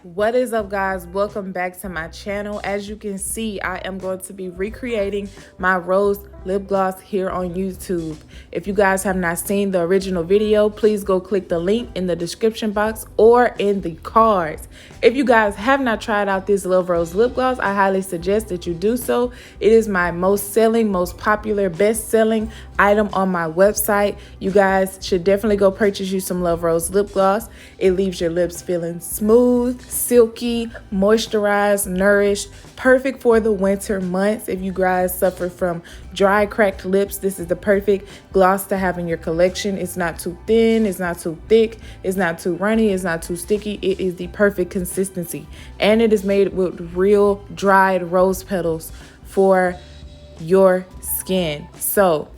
What is up, guys? Welcome back to my channel. As you can see, I am going to be recreating my rose lip gloss here on YouTube. If you guys have not seen the original video, please go click the link in the description box or in the cards. If you guys have not tried out this LoveRose lip gloss, I highly suggest that you do so. It is my most selling, most popular, best selling item on my website. You guys should definitely go purchase you some LoveRose lip gloss. It leaves your lips feeling smooth, silky, moisturized, nourished, perfect for the winter months. If you guys suffer from dry, cracked lips, this is the perfect gloss to have in your collection. It's not too thin, it's not too thick, it's not too runny, it's not too sticky. It is the perfect consistency, and it is made with real dried rose petals for your skin. So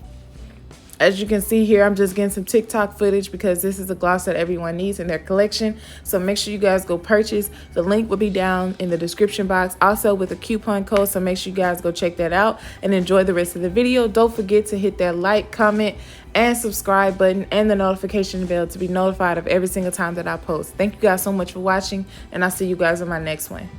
as you can see here, I'm just getting some TikTok footage because this is a gloss that everyone needs in their collection. So make sure you guys go purchase. The link will be down in the description box, also with a coupon code. So make sure you guys go check that out and enjoy the rest of the video. Don't forget to hit that like, comment, and subscribe button and the notification bell to be notified of every single time that I post. Thank you guys so much for watching, and I'll see you guys in my next one.